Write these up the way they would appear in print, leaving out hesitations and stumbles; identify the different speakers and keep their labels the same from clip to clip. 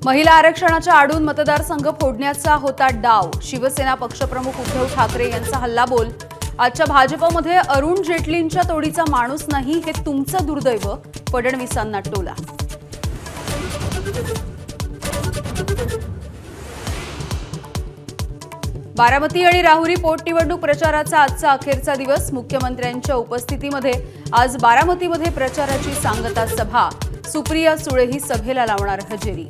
Speaker 1: महिला आरक्षणाच्या आडून मतदारसंघ फोडण्याचा होता डाव. शिवसेना पक्षप्रमुख उद्धव ठाकरे यांचा हल्लाबोल. आजच्या भाजपमध्ये अरुण जेटलींच्या तोडीचा माणूस नाही हे तुमचं दुर्दैव, फडणवीसांना टोला. बारामती आणि राहुरी पोटनिवडणूक प्रचाराचा आजचा अखेरचा दिवस. मुख्यमंत्र्यांच्या उपस्थितीमध्ये आज बारामतीमध्ये प्रचाराची सांगता सभा. सुप्रिया सुळेही सभेला लावणार हजेरी.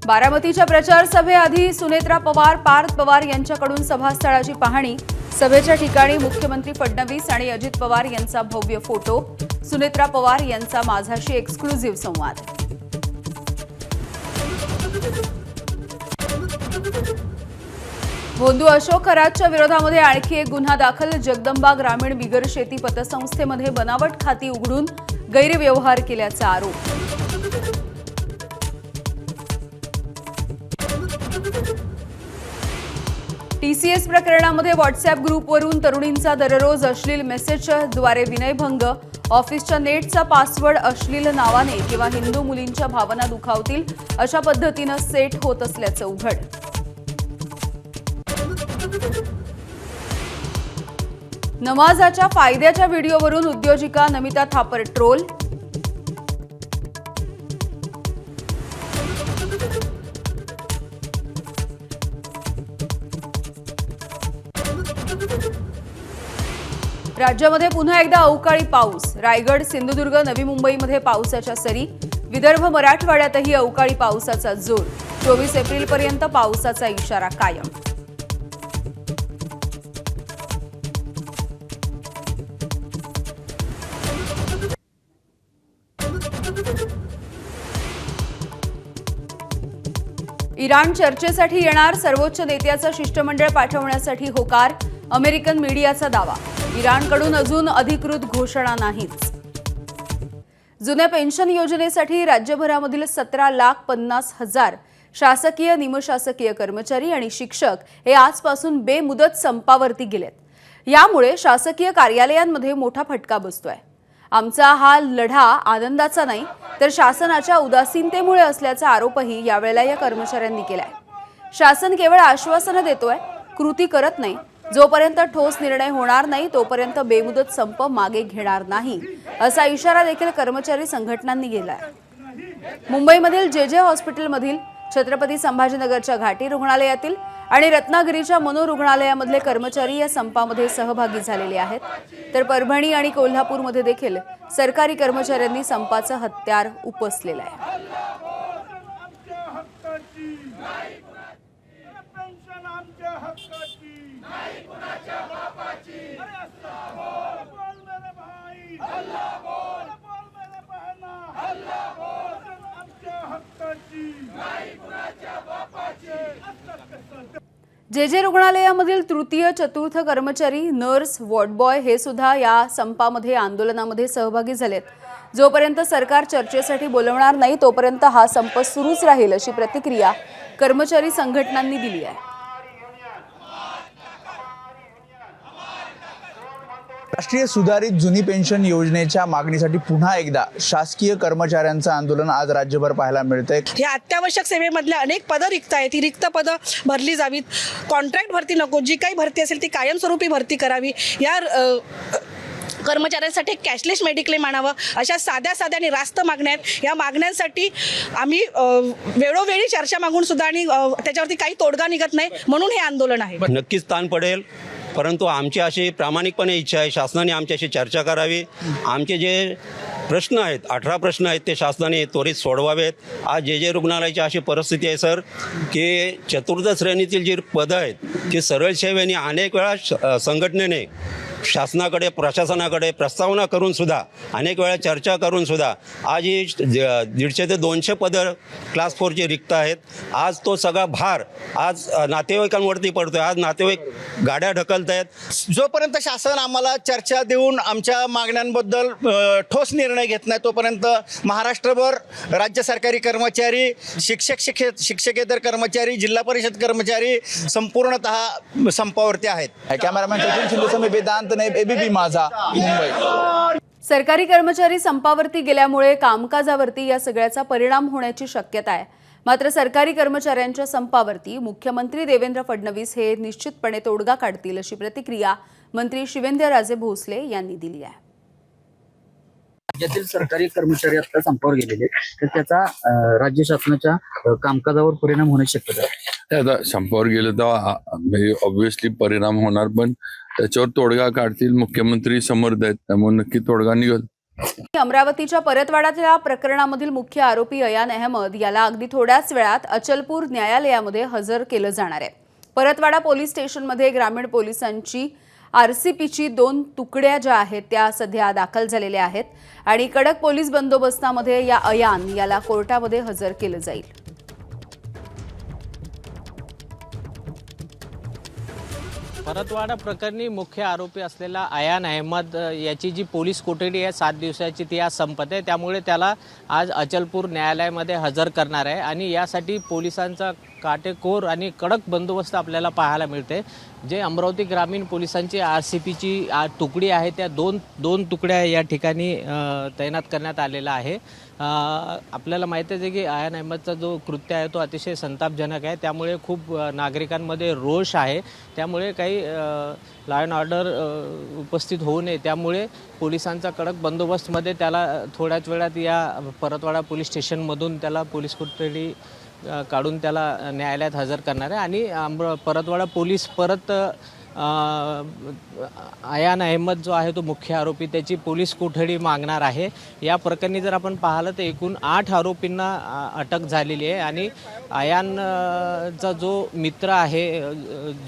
Speaker 1: बारामतीच्या प्रचार सभेआधी सुनेत्रा पवार, पार्थ पवार यांच्याकडून सभास्थळाची पाहणी. सभेच्या ठिकाणी मुख्यमंत्री फडणवीस आणि अजित पवार यांचा भव्य फोटो. सुनेत्रा पवार यांचा माझाशी एक्सक्लुझिव्ह संवाद. भोंदू अशोक खरातच्या विरोधामध्ये आणखी एक गुन्हा दाखल. जगदंबा ग्रामीण बिगर शेती पतसंस्थेमध्ये बनावट खाती उघडून गैरव्यवहार केल्याचा आरोप. टीसीएस प्रकरणामध्ये व्हॉट्सअॅप ग्रुपवरून तरुणींचा दररोज अश्लील मेसेजद्वारे विनयभंग. ऑफिसच्या नेटचा पासवर्ड अश्लील नावाने किंवा हिंदू मुलींच्या भावना दुखावतील अशा पद्धतीनं सेट होत असल्याचं उघड. नमाजाच्या फायद्याच्या व्हिडिओवरून उद्योजिका नमिता थापर ट्रोल. राज्यामध्ये पुन्हा एकदा अवकाळी पाऊस. रायगड, सिंधुदुर्ग, नवी मुंबईमध्ये पावसाच्या सरी. विदर्भ, मराठवाड्यातही अवकाळी पावसाचा जोर. 24 एप्रिलपर्यंत पावसाचा इशारा कायम. इराण चर्चेसाठी येणार. सर्वोच्च नेत्याचा शिष्टमंडळ पाठवण्यासाठी होकार. अमेरिकन मीडियाचा दावा. इराणकडून अजून अधिकृत घोषणा नाहीच. जुन्या पेन्शन योजनेसाठी राज्यभरामधील 17,50,000 शासकीय, निमशासकीय कर्मचारी आणि शिक्षक हे आजपासून बेमुदत संपावरती गेलेत. यामुळे शासकीय कार्यालयांमध्ये मोठा फटका बसतोय. आमचा हा लढा आनंदाचा नाही तर शासनाच्या उदासीनतेमुळे असल्याचा आरोपही यावेळेला या कर्मचाऱ्यांनी केलाय. शासन केवळ आश्वासनं देतोय, कृती करत नाही. जोपर्यंत ठोस निर्णय होणार नाही तोपर्यंत बेमुदत संप मागे घेणार नाही असा इशारा देखील कर्मचारी संघटनांनी दिलाय. मुंबईमधील जेजे हॉस्पिटलमधील, छत्रपती संभाजीनगरच्या घाटी रुग्णालयातील आणि रत्नागिरीच्या मनोरुग्णालयामधले कर्मचारी या संपामध्ये सहभागी झालेले आहेत. तर परभणी आणि कोल्हापूरमध्ये देखील सरकारी कर्मचाऱ्यांनी संपाचं हत्यार उपसलेलं आहे. जेजे रुग्णालयामधील तृतीय, चतुर्थ कर्मचारी, नर्स, वॉर्डबॉय हे सुद्धा या संपामध्ये, आंदोलनामध्ये सहभागी झालेत. जोपर्यंत सरकार चर्चेसाठी बोलवणार नाही तोपर्यंत हा संप सुरूच राहील अशी प्रतिक्रिया कर्मचारी संघटनांनी दिली आहे.
Speaker 2: राष्ट्रीय सुधारित जुनी पेन्शन योजनेच्या मागणीसाठी पुन्हा एकदा शासकीय कर्मचाऱ्यांचं आंदोलन आज राज्यभर पाहायला मिळतंय.
Speaker 3: हे अत्यावश्यक सेवेमधल्या अनेक पदं रिक्त आहेत. ही रिक्त पदं भरली जावीत. कॉन्ट्रॅक्ट भरती नको, जी काही भरती असेल ती कायमस्वरूपी भरती करावी. या कर्मचाऱ्यांसाठी कॅशलेस मेडिक्लेम आणावं, अशा साध्या आणि रास्त मागण्या आहेत. या मागण्यांसाठी आम्ही वेळोवेळी चर्चा मागून सुद्धा आणि त्याच्यावरती काही तोडगा निघत नाही, म्हणून हे आंदोलन आहे.
Speaker 4: नक्कीच ताण पडेल, परंतु आमची अशी प्रामाणिकपणे इच्छा आहे शासनाने आमच्याशी चर्चा करावी. आमचे जे प्रश्न आहेत, 18 प्रश्न आहेत, ते शासनाने त्वरित सोडवावेत. आज जे रुग्णालयाची अशी परिस्थिती आहे सर की चतुर्थ श्रेणीतील जी पदं आहेत ती सरळ सेवेने अनेक वेळा संघटनेने शासनाकडे, प्रशासनाकडे प्रस्तावना करून सुद्धा, अनेक वेळा चर्चा करून सुद्धा आज ही 150 ते 200 पदं क्लास 4ची रिक्त आहेत. आज तो सगळा भार आज नातेवाईकांवरती पडतोय. आज नातेवाईक गाड्या ढकलत आहेत.
Speaker 5: जोपर्यंत शासन आम्हाला चर्चा देऊन आमच्या मागण्यांबद्दल ठोस निर्णय घेत नाही तोपर्यंत महाराष्ट्रभर राज्य सरकारी कर्मचारी, शिक्षकेतर कर्मचारी, जिल्हा परिषद कर्मचारी संपूर्णतः संपावरती आहेत.
Speaker 2: कॅमेरामॅन सचिन शिंदेसह मी वेदांत, नाईब, ABP माझा, मुंबई.
Speaker 1: सरकारी कर्मचारी संपावरती गेल्यामुळे कामकाजावरती या सगळ्याचा परिणाम होण्याची शक्यता आहे. मात्र सरकारी कर्मचाऱ्यांच्या संपावरती मुख्यमंत्री देवेंद्र फडणवीस हे निश्चितपणे तोडगा काढतील अशी प्रतिक्रिया मंत्री शिवेंद्रराजे भोसले यांनी दिली आहे.
Speaker 6: राज्यातील सरकारी कर्मचारी आता संपावर गेलेले तर त्याचा राज्य शासनाच्या कामकाजावर परिणाम होण्याची शक्यता आहे.
Speaker 7: आता संपावर गेलं तर ऑब्व्हियसली परिणाम होणार, पण त्याच्यावर तोडगा काढतील. मुख्यमंत्री समर्थ आहेत, त्यामुळे नक्की तोडगा निघेल.
Speaker 1: अमरावतीच्या परतवाडाच्या प्रकरणामधील मुख्य आरोपी अयान अहमद याला अगदी थोड्याच वेळात अचलपूर न्यायालयामध्ये हजर केलं जाणार आहे. परतवाडा पोलीस स्टेशनमध्ये ग्रामीण पोलिसांची RCPची 2 तुकड्या ज्या आहेत त्या सध्या दाखल झालेल्या आहेत आणि कडक पोलीस बंदोबस्तामध्ये या अयान याला कोर्टामध्ये हजर केलं जाईल.
Speaker 8: परतवाडा प्रकरणी मुख्य आरोपी असलेला अयान अहमद याची जी पोलीस कोठडी आहे 7 दिवसाची ती आज संपत आहे. त्यामुळे त्याला आज अचलपूर न्यायालयामध्ये हजर करणार आहे आणि यासाठी पोलिसांचा काटेकोर आणि कडक बंदोबस्त आपल्याला पाहायला मिळते. जे अमरावती ग्रामीण पोलिसांची RCPची तुकडी आहे त्या दोन तुकड्या या ठिकाणी तैनात करण्यात आलेला आहे. आपल्याला माहितीच आहे की अयान अहमदचा जो कृत्य आहे तो अतिशय संतापजनक आहे. त्यामुळे खूप नागरिकांमध्ये रोष आहे. त्यामुळे काही लॉ अँड ऑर्डर उपस्थित होऊ नये त्यामुळे पोलिसांचा कडक बंदोबस्तमध्ये त्याला थोड्याच वेळात या परतवाडा पोलीस स्टेशनमधून त्याला पोलीस कोठडी काढून त्याला न्यायालयात हजर करणार आहे आणि परतवाडा पोलीस परत अयान अहमद जो आहे तो मुख्य आरोपी त्याची पोलीस कोठडी मागणार आहे. या प्रकरणी जर आपण पाहिलं तर एकूण 8 आरोपींना अटक झालेली आहे आणि अयानचा जो मित्र आहे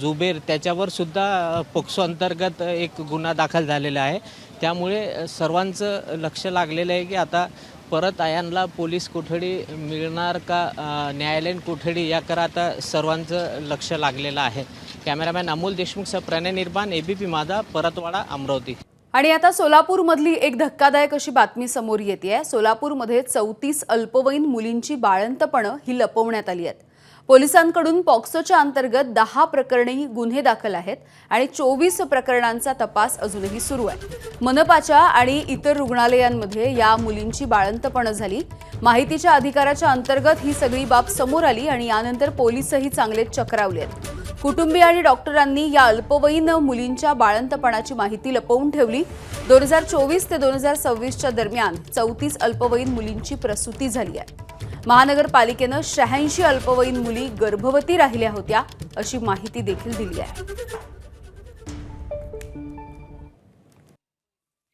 Speaker 8: जुबेर त्याच्यावर सुद्धा पोक्सो अंतर्गत एक गुन्हा दाखल झालेला आहे. त्यामुळे सर्वांचं लक्ष लागलेलं आहे की आता परत अयानला पोलीस कोठडी मिळणार का न्यायालयीन कोठडी याकडे आता सर्वांचं लक्ष लागलेलं आहे. कॅमेरामॅन अमोल देशमुखसह प्रणय निर्माण, ABP माझा, परतवाडा, अमरावती.
Speaker 1: आणि आता सोलापूरमधली एक धक्कादायक अशी बातमी समोर येते. सोलापूरमध्ये 34 अल्पवयीन मुलींची बाळंतपणं ही लपवण्यात आली आहेत. पोलिसांकडून पॉक्सोच्या अंतर्गत 10 प्रकरणी गुन्हे दाखल आहेत आणि 24 प्रकरणांचा तपास अजूनही सुरू आहे. मनपाच्या आणि इतर रुग्णालयांमध्ये या मुलींची बाळंतपणं झाली. माहितीच्या अधिकाराच्या अंतर्गत ही सगळी बाब समोर आली आणि यानंतर पोलीसही चांगलेच चक्रावले आहेत. कुटुंबीय आणि डॉक्टरांनी या अल्पवयीन मुलींच्या बाळंतपणाची माहिती लपवून ठेवली. 2024 ते 2026च्या दरम्यान 34 अल्पवयीन मुलींची प्रसूती झाली आहे. महानगरपालिकेनं 86 अल्पवयीन मुली गर्भवती राहिल्या होत्या अशी माहिती देखील दिली आहे.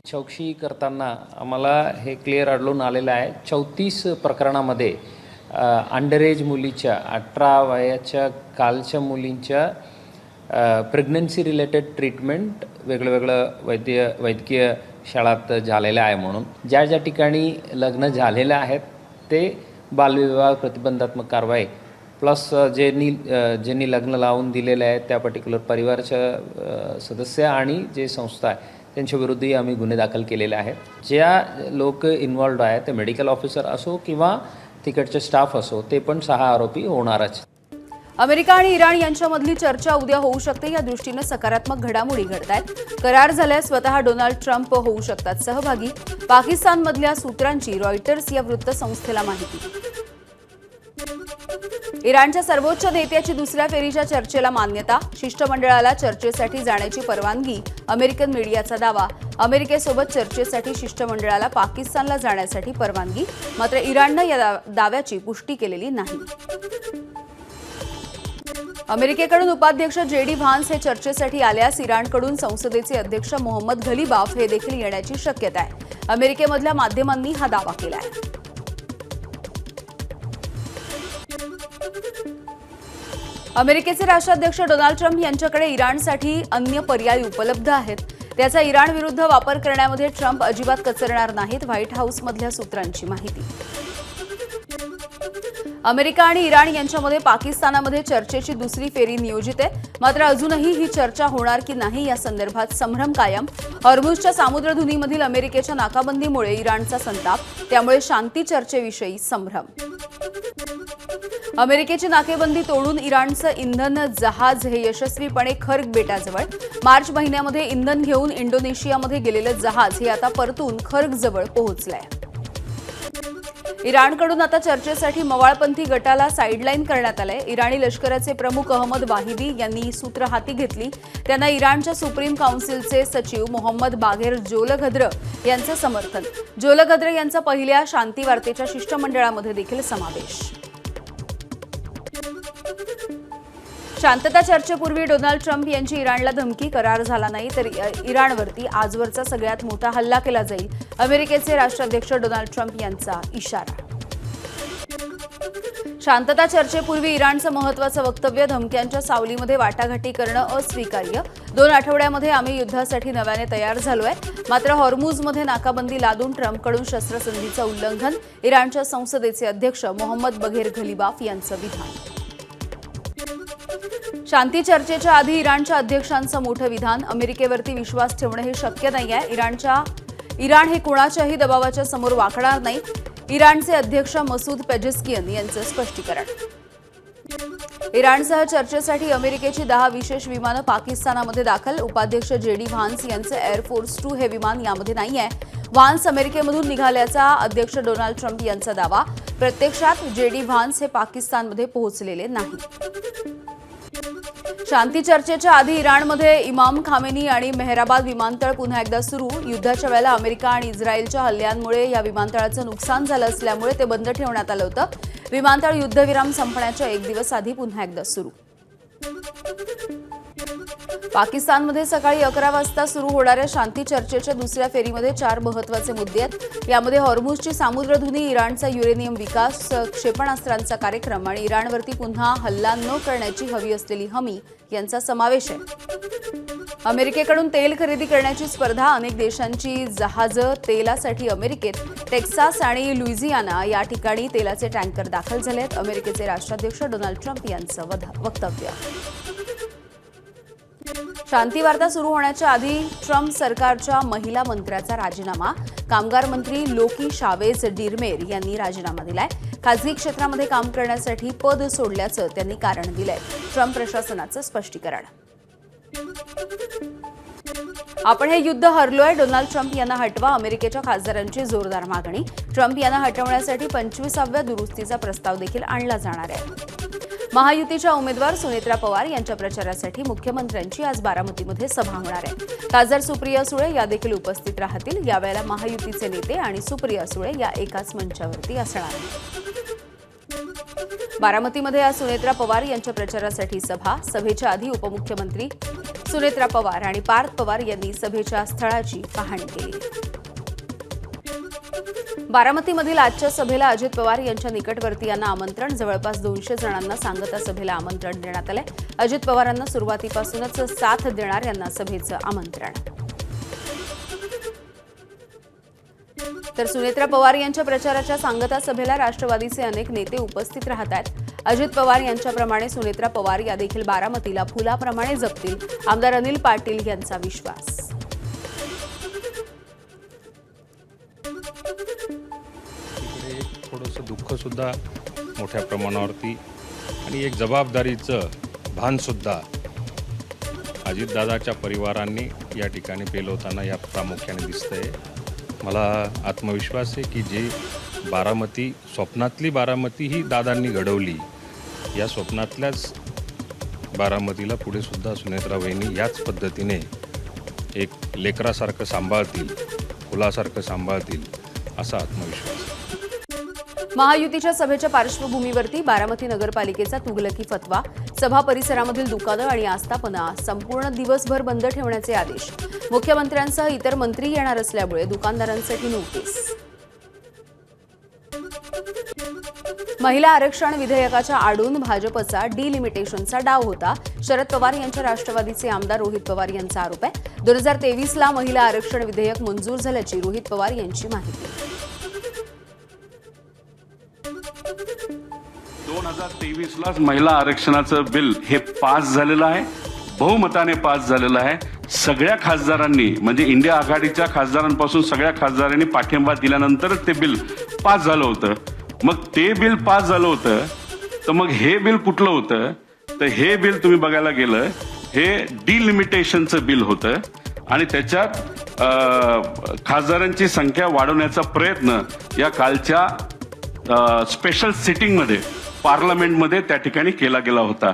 Speaker 9: चौकशी करताना आम्हाला हे क्लिअर आढळून आलेलं आहे 34 प्रकरणामध्ये अंडर एज मुलीच्या 18 वयाच्या कालच्या मुलींच्या प्रेग्नन्सी रिलेटेड ट्रीटमेंट वेगळं वैद्यकीय शाळात झालेलं आहे. म्हणून ज्या ठिकाणी लग्न झालेलं आहेत ते बालविवाह प्रतिबंधात्मक कारवाई प्लस ज्यांनी लग्न लावून दिलेले आहेत त्या पर्टिक्युलर परिवाराच्या सदस्य आणि जे संस्था आहे त्यांच्याविरुद्धही आम्ही गुन्हे दाखल केलेले आहेत. ज्या लोक इन्व्हॉल्ड आहेत ते मेडिकल ऑफिसर असो किंवा तिकडचे स्टाफ असो ते पण 6 आरोपी होणारच.
Speaker 1: अमेरिका आणि इराण यांच्यामधली चर्चा उद्या होऊ शकते. या दृष्टीनं सकारात्मक घडामोडी घडतायत. करार झाल्यास स्वतः डोनाल्ड ट्रम्प होऊ शकतात सहभागी. पाकिस्तानमधल्या सूत्रांची रॉयटर्स या वृत्तसंस्थेला माहिती. इराणच्या सर्वोच्च नेत्याची दुसऱ्या फेरीच्या चर्चेला मान्यता. शिष्टमंडळाला चर्चेसाठी जाण्याची परवानगी. अमेरिकन मीडियाचा दावा. अमेरिकेसोबत चर्चेसाठी शिष्टमंडळाला पाकिस्तानला जाण्यासाठी परवानगी. मात्र इराणनं या दाव्याची पुष्टी केलेली नाही. अमेरिकेकडून उपाध्यक्ष JD व्हान्स हे चर्चेसाठी आल्यास इराणकडून संसदेचे अध्यक्ष मोहम्मद घलिबाफ हे देखील येण्याची शक्यता आहे. अमेरिकेमधल्या माध्यमांनी हा दावा केला आहे. अमेरिकेचे राष्ट्राध्यक्ष डोनाल्ड ट्रम्प यांच्याकडे इराणसाठी अन्य पर्याय उपलब्ध आहेत. त्याचा इराण विरुद्ध वापर करण्यामध्ये ट्रम्प अजिबात कचरणार नाहीत. व्हाईट हाऊसमधल्या सूत्रांची माहिती. अमेरिका आणि इराण यांच्यामध्ये पाकिस्तानामध्ये चर्चेची दुसरी फेरी नियोजित आहे. मात्र अजूनही ही चर्चा होणार की नाही या संदर्भात संभ्रम कायम. हॉर्मुझच्या सामुद्रधुनीमधील अमेरिकेच्या नाकाबंदीमुळे इराणचा संताप. त्यामुळे शांती चर्चेविषयी संभ्रम. अमेरिकेची नाकेबंदी तोडून इराणचं इंधन जहाज हे यशस्वीपणे खर्ग बेटाजवळ. मार्च महिन्यामध्ये इंधन घेऊन इंडोनेशियामध्ये गेलेलं जहाज हे आता परतून खर्गजवळ पोहोचलंय. इराणकडून आता चर्चेसाठी मवाळपंथी गटाला साईडलाईन करण्यात आलंय. इराणी लष्कराचे प्रमुख अहमद वाहिदी यांनी सूत्र हाती घेतली. त्यांना इराणच्या सुप्रीम काउन्सिलचे सचिव मोहम्मद बाघेर जोलगद्र यांचं समर्थन. जोलगद्र यांचा पहिल्या शांती वार्तेच्या शिष्टमंडळामध्ये देखील समावेश. शांतता चर्चेपूर्वी डोनाल्ड ट्रम्प यांची इराणला धमकी. करार झाला नाही तर इराणवरती आजवरचा सगळ्यात मोठा हल्ला केला जाईल. अमेरिकेचे राष्ट्राध्यक्ष डोनाल्ड ट्रम्प यांचा इशारा. शांतता चर्चेपूर्वी इराणचं महत्त्वाचं वक्तव्य. धमक्यांच्या सावलीमध्ये वाटाघाटी करणं अस्वीकार्य. 2 आठवड्यामध्ये आम्ही युद्धासाठी नव्याने तयार झालोय. मात्र हॉर्मुझमध्ये नाकाबंदी लादून ट्रम्पकडून शस्त्रसंधीचं उल्लंघन. इराणच्या संसदेचे अध्यक्ष मोहम्मद बघेर घलिबाफ यांचं विधान. शांती चर्चेच्या आधी इराणच्या अध्यक्षांचं मोठं विधान. अमेरिकेवरती विश्वास ठेवणं हे शक्य नाहीये. इराण हे कुणाच्याही दबावाच्या समोर वाकणार नाही. इराणचे अध्यक्ष मसूद पेजेस्कियन यांचं स्पष्टीकरण. इराणसह चर्चेसाठी अमेरिकेची 10 विशेष विमानं पाकिस्तानामध्ये दाखल. उपाध्यक्ष JD व्हान्स यांचं एअरफोर्स 2 हे विमान यामध्ये नाहीये. व्हान्स अमेरिकेमधून निघाल्याचा अध्यक्ष डोनाल्ड ट्रम्प यांचा दावा. प्रत्यक्षात JD व्हान्स हे पाकिस्तानमध्ये पोहोचलेले नाही. शांती चर्चेच्या आधी इराणमध्ये इमाम खामेनी आणि मेहराबाद विमानतळ पुन्हा एकदा सुरू. युद्धाच्या वेळेला अमेरिका आणि इस्रायलच्या हल्ल्यांमुळे या विमानतळाचं नुकसान झालं असल्यामुळे ते बंद ठेवण्यात आलं होतं. विमानतळ युद्धविराम संपण्याच्या 1 दिवस आधी पुन्हा एकदा सुरू. पाकिस्तानमध्ये सकाळी 11 वाजता सुरू होणाऱ्या शांती चर्चेच्या दुसऱ्या फेरीमध्ये 4 महत्त्वाचे मुद्दे आहेत. यामध्ये हॉर्मुझची सामुद्रधुनी, इराणचा युरेनियम विकास, क्षेपणास्त्रांचा कार्यक्रम आणि इराणवरती पुन्हा हल्ला न करण्याची हवी असलेली हमी यांचा समावेश आहे. अमेरिकेकडून तेल खरेदी करण्याची स्पर्धा. अनेक देशांची जहाजं तेलासाठी अमेरिकेत. टेक्सास आणि लुइझियाना या ठिकाणी तेलाचे टँकर दाखल झाले आहेत. अमेरिकेचे राष्ट्राध्यक्ष डोनाल्ड ट्रम्प यांचं वक्तव्य. शांती वार्ता सुरू होण्याच्या आधी ट्रम्प सरकारच्या महिला मंत्र्याचा राजीनामा. कामगार मंत्री लोकी शावेज डिरमेर यांनी राजीनामा दिलाय. खासगी क्षेत्रामध्ये काम करण्यासाठी पद सोडल्याचं त्यांनी कारण दिलंय. ट्रम्प प्रशासनाचं स्पष्टीकरण. आपण हे युद्ध हरलोय. डोनाल्ड ट्रम्प यांना हटवा. अमेरिकेच्या खासदारांची जोरदार मागणी. ट्रम्प यांना हटवण्यासाठी 25व्या दुरुस्तीचा प्रस्ताव देखील आणला जाणार आहे. महायुतीच्या उमेदवार सुनेत्रा पवार यांच्या प्रचारासाठी मुख्यमंत्र्यांची आज बारामतीमध्ये सभा होणार आहे. खासदार सुप्रिया सुळे या देखील उपस्थित राहतील. यावेळेला महायुतीचे नेते आणि सुप्रिया सुळे या एकाच मंचावरती असणार आहेत. बारामतीमध्ये आज सुनेत्रा पवार यांच्या प्रचारासाठी सभा. सभेच्या आधी उपमुख्यमंत्री सुनेत्रा पवार आणि पार्थ पवार यांनी सभेच्या स्थळाची पाहणी केली. बारामतीमधील आजच्या सभेला अजित पवार यांच्या निकटवर्तीयांना आमंत्रण. जवळपास 200 जणांना सांगता सभेला आमंत्रण देण्यात आलंय. अजित पवारांना सुरुवातीपासूनच साथ देणाऱ्यांना सभेचं आमंत्रण. तर सुनेत्रा पवार यांच्या प्रचाराच्या सांगता सभेला राष्ट्रवादीचे अनेक नेते उपस्थित राहत आहेत. अजित पवार यांच्याप्रमाणे सुनेत्रा पवार या देखील बारामतीला फुलाप्रमाणे जपतील. आमदार अनिल पाटील यांचा विश्वास.
Speaker 10: थोडंसं दुःखसुद्धा मोठ्या प्रमाणावरती आणि एक जबाबदारीचं भानसुद्धा अजितदादाच्या परिवारांनी या ठिकाणी पेलवताना या प्रामुख्याने दिसतंय. मला आत्मविश्वास आहे की जी बारामती स्वप्नातली बारामती ही दादांनी घडवली, या स्वप्नातल्याच बारामतीला पुढे सुद्धा सुनेत्रा वहिनी याच पद्धतीने एक लेकरासारखं सांभाळतील, फुलासारखं सांभाळतील असा आत्मविश्वास आहे.
Speaker 1: महायुतीच्या सभेच्या पार्श्वभूमीवरती बारामती नगरपालिकेचा तुगलकी फतवा. सभा परिसरामधील दुकानं आणि आस्थापना संपूर्ण दिवसभर बंद ठेवण्याचे आदेश. मुख्यमंत्र्यांसह इतर मंत्री येणार असल्यामुळे दुकानदारांसाठी नोटीस. महिला आरक्षण विधेयकाच्या आडून भाजपचा डिलिमिटेशनचा डाव होता. शरद पवार यांच्या राष्ट्रवादीचे आमदार रोहित पवार यांचा आरोप आहे. 2023ला महिला आरक्षण विधेयक मंजूर झाल्याची रोहित पवार यांची माहिती.
Speaker 11: 2023लाच महिला आरक्षणाचं बिल हे पास झालेलं आहे, बहुमताने पास झालेलं आहे. सगळ्या खासदारांनी म्हणजे इंडिया आघाडीच्या खासदारांपासून सगळ्या खासदारांनी पाठिंबा दिल्यानंतरच ते बिल पास झालं होतं. मग ते बिल पास झालं होतं तर मग हे बिल कुठलं होतं, तर हे बिल तुम्ही बघायला गेलं हे डिलिमिटेशनचं बिल होतं आणि त्याच्यात खासदारांची संख्या वाढवण्याचा प्रयत्न या कालच्या स्पेशल सिटिंगमध्ये पार्लमेंटमध्ये त्या ठिकाणी केला गेला होता.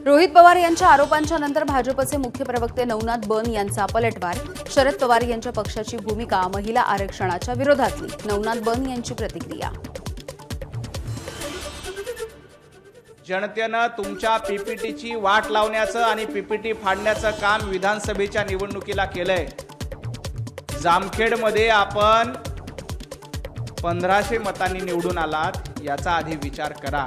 Speaker 1: रोहित पवार यांच्या आरोपांच्या नंतर भाजपचे मुख्य प्रवक्ते नवनाथ बन यांचा पलटवार. शरद पवार यांच्या पक्षाची भूमिका महिला आरक्षणाच्या विरोधातली. नवनाथ बन यांची प्रतिक्रिया.
Speaker 12: जनतेनं तुमच्या पीपीटीची वाट लावण्याचं आणि पीपीटी फाडण्याचं काम विधानसभेच्या निवडणुकीला केलंय. जामखेडमध्ये आपण 1500 मतांनी निवडून आलात याचा आधी विचार करा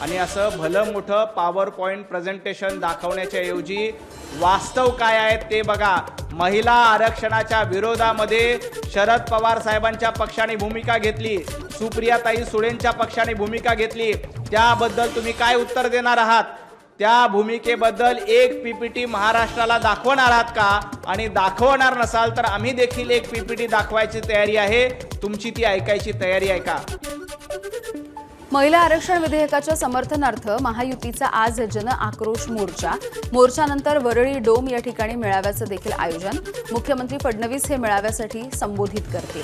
Speaker 12: आणि असं भलं मोठं पॉवर पॉईंट प्रेझेंटेशन दाखवण्याच्या ऐवजी वास्तव काय आहे ते बघा. महिला आरक्षणाच्या विरोधामध्ये शरद पवार साहेबांच्या पक्षाने भूमिका घेतली, सुप्रियाताई सुळेंच्या पक्षाने भूमिका घेतली. त्याबद्दल तुम्ही काय उत्तर देणार आहात? त्या भूमिकेबद्दल एक पीपीटी महाराष्ट्राला दाखवणार आहात का? आणि दाखवणार नसाल तर आम्ही देखील एक पीपीटी दाखवायची तयारी आहे. तुमची ती ऐकायची तयारी आहे का?
Speaker 1: महिला आरक्षण विधेयकाच्या समर्थनार्थ महायुतीचा आज जन आक्रोश मोर्चा. मोर्चानंतर वरळी डोम या ठिकाणी मेळाव्याचं देखील आयोजन. मुख्यमंत्री फडणवीस हे मेळाव्यासाठी संबोधित करतील.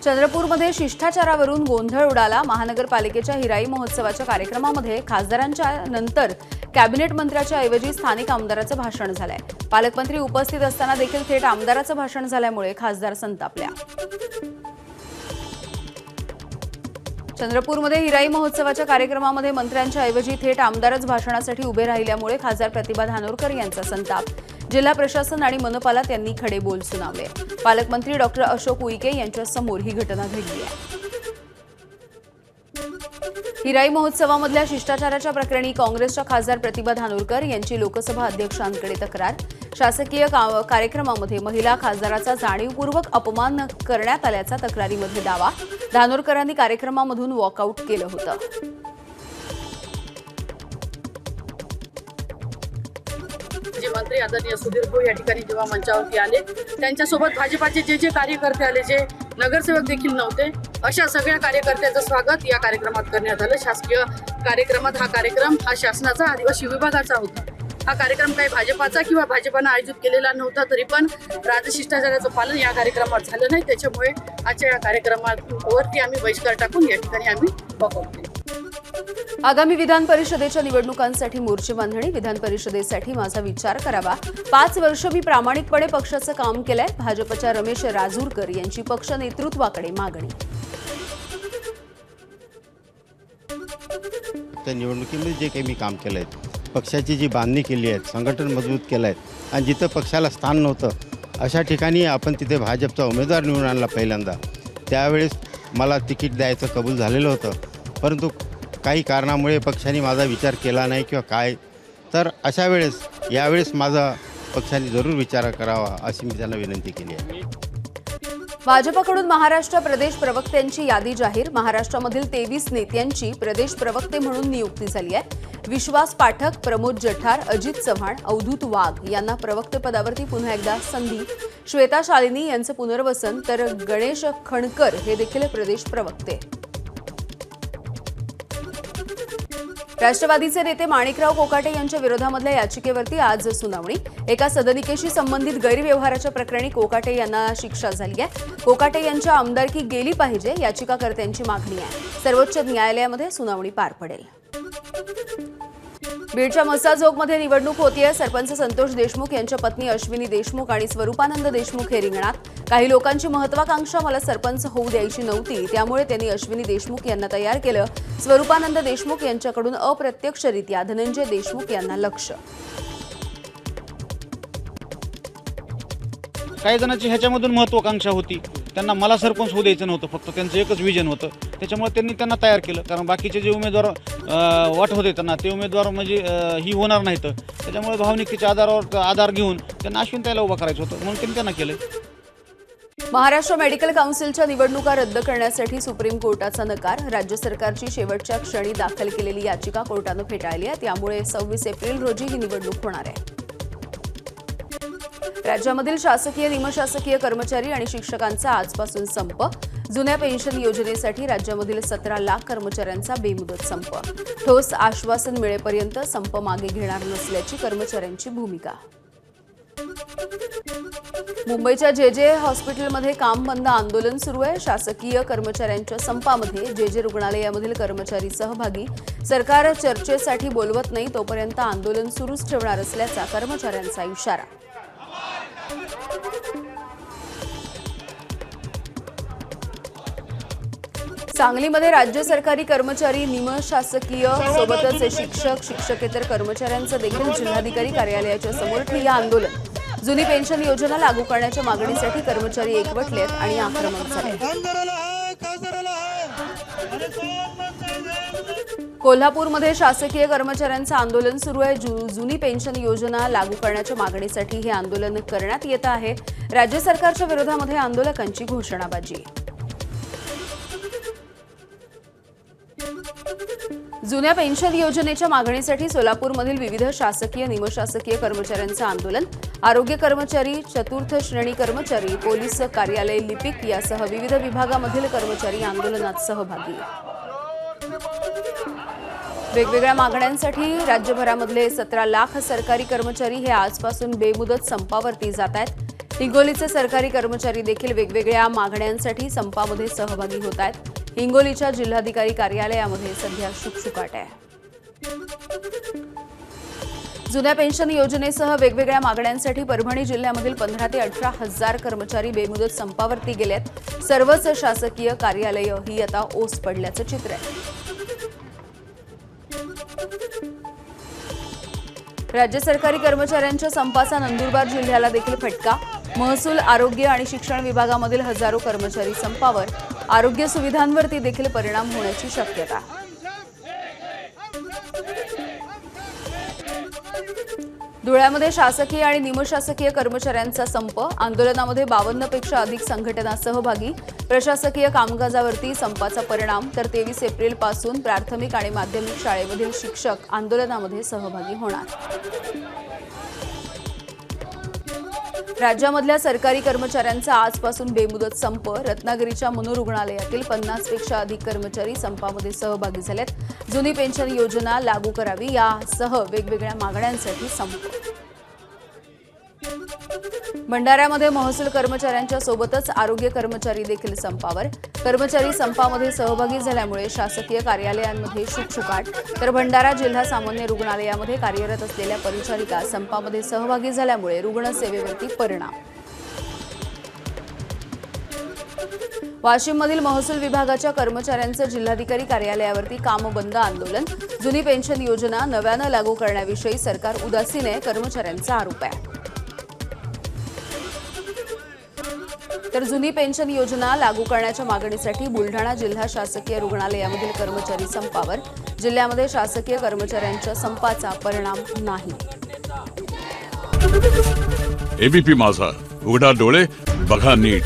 Speaker 1: चंद्रपूरमध्ये शिष्टाचारावरून गोंधळ उडाला. महानगरपालिकेच्या हिराई महोत्सवाच्या कार्यक्रमामध्ये खासदारांच्या नंतर कॅबिनेट मंत्र्याच्या ऐवजी स्थानिक आमदाराचं भाषण झालंय. पालकमंत्री उपस्थित असताना देखील थेट आमदाराचं भाषण झाल्यामुळे खासदार संतापल्या. चंद्रपूरमध्ये हिराई महोत्सवाच्या कार्यक्रमामध्ये मंत्र्यांच्या ऐवजी थेट आमदारच भाषणासाठी उभे राहिल्यामुळे खासदार प्रतिभा धानोरकर यांचा संताप. जिल्हा प्रशासन आणि मनपाला त्यांनी खडे बोल सुनावले. पालकमंत्री डॉक्टर अशोक उईके यांच्या समोर ही घटना घडली आहे. हिराई महोत्सवामधल्या शिष्टाचाराच्या प्रकरणी काँग्रेसच्या खासदार प्रतिभा धानोरकर यांची लोकसभा अध्यक्षांकडे तक्रार. शासकीय कार्यक्रमामध्ये महिला खासदाराचा जाणीवपूर्वक अपमान करण्यात आल्याचा तक्रारीमध्ये दावा. धानोरकरांनी कार्यक्रमामधून वॉकआउट केलं होतं.
Speaker 3: जे मंत्री आदरणीय सुधीर भाऊ या ठिकाणी जेव्हा मंचावरती आले, त्यांच्यासोबत भाजपाचे जे कार्यकर्ते आले, जे नगरसेवक देखील नव्हते, अशा सगळ्या कार्यकर्त्यांचं स्वागत या कार्यक्रमात करण्यात आलं. शासकीय कार्यक्रमात हा कार्यक्रम हा शासनाचा आदिवासी विभागाचा होता. हा कार्यक्रम काही भाजपाचा किंवा भाजपानं आयोजित केलेला नव्हता, तरी पण राजशिष्टाचाराचं पालन या कार्यक्रमात झालं नाही. त्याच्यामुळे आजच्या या कार्यक्रमावरती आम्ही बहिष्कार टाकून या ठिकाणी आम्ही वॉकआउट केलं.
Speaker 1: आगामी विधान परिषदेच्या निवडणुकांसाठी मोर्चे बांधणी. विधान परिषदेसाठी माझा विचार करावा. 5 वर्ष मी प्रामाणिकपणे पक्षाचं काम केलंय. भाजपच्या रमेश राजूरकर यांची पक्ष नेतृत्वाकडे मागणी.
Speaker 5: त्या निवडणुकीमध्ये जे काही मी काम केलं आहे, पक्षाची जी बांधणी केली आहे, संघटन मजबूत केलं आहे आणि जिथं पक्षाला स्थान नव्हतं अशा ठिकाणी आपण तिथे भाजपचा उमेदवार निवडून आणला पहिल्यांदा. त्यावेळेस मला तिकीट द्यायचं कबूल झालेलं होतं, परंतु काही कारणामुळे पक्षाने माझा विचार केला नाही किंवा काय, तर अशा वेळेस यावेळेस माझा पक्षाने जरूर विचार करावा अशी मी त्यांना विनंती केली आहे.
Speaker 1: भाजपकडून महाराष्ट्र प्रदेश प्रवक्त्यांची यादी जाहीर. महाराष्ट्रामधील 23 नेत्यांची प्रदेश प्रवक्ते म्हणून नियुक्ती झाली आहे. विश्वास पाठक, प्रमोद जठार, अजित चव्हाण, अवधूत वाघ यांना प्रवक्तेपदावरती पुन्हा एकदा संधी. श्वेता शालिनी यांचं पुनर्वसन, तर गणेश खणकर हे देखील प्रदेश प्रवक्ते. राष्ट्रवादीचे नेते माणिकराव कोकाटे यांच्या विरोधामधल्या याचिकेवरती आज सुनावणी. एका सदनिकेशी संबंधित गैरव्यवहाराच्या प्रकरणी कोकाटे यांना शिक्षा झाली आहे. कोकाटे यांच्या आमदारकी गेली पाहिजे याचिकाकर्त्यांची मागणी आहे. सर्वोच्च न्यायालयामध्ये सुनावणी पार पडेल. बीडच्या मसाजोगमध्ये निवडणूक होतीये. सरपंच संतोष देशमुख यांच्या पत्नी अश्विनी देशमुख आणि स्वरूपानंद देशमुख हे रिंगणात. काही लोकांची महत्वाकांक्षा मला सरपंच होऊ द्यायची नव्हती, त्यामुळे त्यांनी अश्विनी देशमुख यांना तयार केलं. स्वरूपानंद देशमुख यांच्याकडून अप्रत्यक्षरित्या धनंजय देशमुख यांना लक्ष.
Speaker 13: काही जणांची ह्याच्यामधून महत्वाकांक्षा होती, त्यांना मला सरपंच होऊ द्यायचं नव्हतं, फक्त त्यांचं एकच विजन होतं. त्याच्यामुळे त्यांनी त्यांना तयार केलं, कारण बाकीचे जे उमेदवार वाट होते त्यांना ते उमेदवार म्हणजे ही होणार नाहीत. त्याच्यामुळे भावनिकतेच्या आधार घेऊन त्यांना अश्विनताईला उभा करायचं होतं, म्हणून त्यांनी त्यांना केलं.
Speaker 1: महाराष्ट्र मेडिकल काउन्सिलच्या निवडणुका रद्द करण्यासाठी सुप्रीम कोर्टाचा नकार. राज्य सरकारची शेवटच्या क्षणी दाखल केलेली याचिका कोर्टानं फेटाळली आहे. त्यामुळे 26 एप्रिल रोजी ही निवडणूक होणार आहे. राज्यामधील शासकीय, निमशासकीय कर्मचारी आणि शिक्षकांचा आजपासून संप. जुन्या पेन्शन योजनेसाठी राज्यामधील 17 लाख कर्मचाऱ्यांचा बेमुदत संप. ठोस आश्वासन मिळेपर्यंत संप मागे घेणार नसल्याची कर्मचाऱ्यांची भूमिका. मुंबईच्या जे हॉस्पिटलमध्ये काम बंद आंदोलन सुरू आहे. शासकीय कर्मचाऱ्यांच्या संपामध्ये जे रुग्णालयामधील कर्मचारी सहभागी. सरकार चर्चेसाठी बोलवत नाही तोपर्यंत आंदोलन सुरूच ठेवणार असल्याचा कर्मचाऱ्यांचा इशारा. सांगलीमध्ये राज्य सरकारी कर्मचारी, निमशासकीय सोबतच शिक्षक, शिक्षकेतर कर्मचाऱ्यांचं देखील जिल्हाधिकारी कार्यालयाच्या समोर ठिय्या आंदोलन. जुनी पेन्शन योजना लागू करण्याच्या मागणीसाठी कर्मचारी एकवटलेत आणि आक्रमक झाले. कोल्हापूरमध्ये शासकीय कर्मचाऱ्यांचं आंदोलन सुरू आहे. जुनी पेन्शन योजना लागू करण्याच्या मागणीसाठी हे आंदोलन करण्यात येत आहे. राज्य सरकारच्या विरोधामध्ये आंदोलकांची घोषणाबाजी. जुन्या पेन्शन योजनेच्या मागणीसाठी सोलापूरमधील विविध शासकीय, निमशासकीय कर्मचाऱ्यांचं आंदोलन. आरोग्य कर्मचारी, चतुर्थ श्रेणी कर्मचारी, पोलीस कार्यालय, लिपिक यासह विविध विभागामधील कर्मचारी आंदोलनात सहभागी. वेगवेगळ्या मागण्यांसाठी राज्यभरामधले 17 लाख सरकारी कर्मचारी हे आजपासून बेमुदत संपावरती जात आहेत. हिंगोलीचे सरकारी कर्मचारी देखील वेगवेगळ्या मागण्यांसाठी संपामध्ये सहभागी होत आहेत. हिंगोलीच्या जिल्हाधिकारी कार्यालयामध्ये सध्या शुकशुकाट आहे. जुन्या पेन्शन योजनेसह वेगवेगळ्या मागण्यांसाठी परभणी जिल्ह्यामधील 15 ते 18 हजार कर्मचारी बेमुदत संपावरती गेलेत. सर्वच शासकीय कार्यालय ही आता ओस पडल्याचं चित्र आहे. राज्य सरकारी कर्मचाऱ्यांच्या संपाचा नंदुरबार जिल्ह्याला देखील फटका. महसूल, आरोग्य आणि शिक्षण विभागामधील हजारो कर्मचारी संपावर. आरोग्य सुविधांवरती देखील परिणाम होण्याची शक्यता. धुळ्यामध्ये शासकीय आणि निमशासकीय कर्मचाऱ्यांचा संप. आंदोलनामध्ये 52 पेक्षा अधिक संघटना सहभागी. प्रशासकीय कामकाजावरती संपाचा परिणाम. तर 23 एप्रिलपासून प्राथमिक आणि माध्यमिक शाळेमधील शिक्षक आंदोलनामध्ये सहभागी होणार. राज्यामधल्या सरकारी कर्मचाऱ्यांचा आजपासून बेमुदत संप. रत्नागिरीच्या मनोरुग्णालयातील 50 पेक्षा अधिक कर्मचारी संपामध्ये सहभागी झालेत. जुनी पेन्शन योजना लागू करावी यासह वेगवेगळ्या मागण्यांसाठी संप. भंडाऱ्यामध्ये महसूल कर्मचाऱ्यांच्या सोबतच आरोग्य कर्मचारी देखील संपावर. कर्मचारी संपामध्ये सहभागी झाल्यामुळे शासकीय कार्यालयांमध्ये शुकशुकाट. तर भंडारा जिल्हा सामान्य रुग्णालयामध्ये कार्यरत असलेल्या परिचारिका संपामध्ये सहभागी झाल्यामुळे रुग्णसेवेवरती परिणाम. वाशिममधील महसूल विभागाच्या कर्मचाऱ्यांचं जिल्हाधिकारी कार्यालयावरती काम बंद आंदोलन. जुनी पेन्शन योजना नव्यानं लागू करण्याविषयी सरकार उदासीन आहे, कर्मचाऱ्यांचा आरोप आहे. तर जुनी पेन्शन योजना लागू करण्याच्या मागणीसाठी बुलढाणा जिल्हा शासकीय रुग्णालयामधील कर्मचारी संपावर. जिल्ह्यामध्ये शासकीय कर्मचाऱ्यांच्या संपाचा परिणाम नाही.
Speaker 14: एबीपी माझा, उघडा डोळे बघा नीट.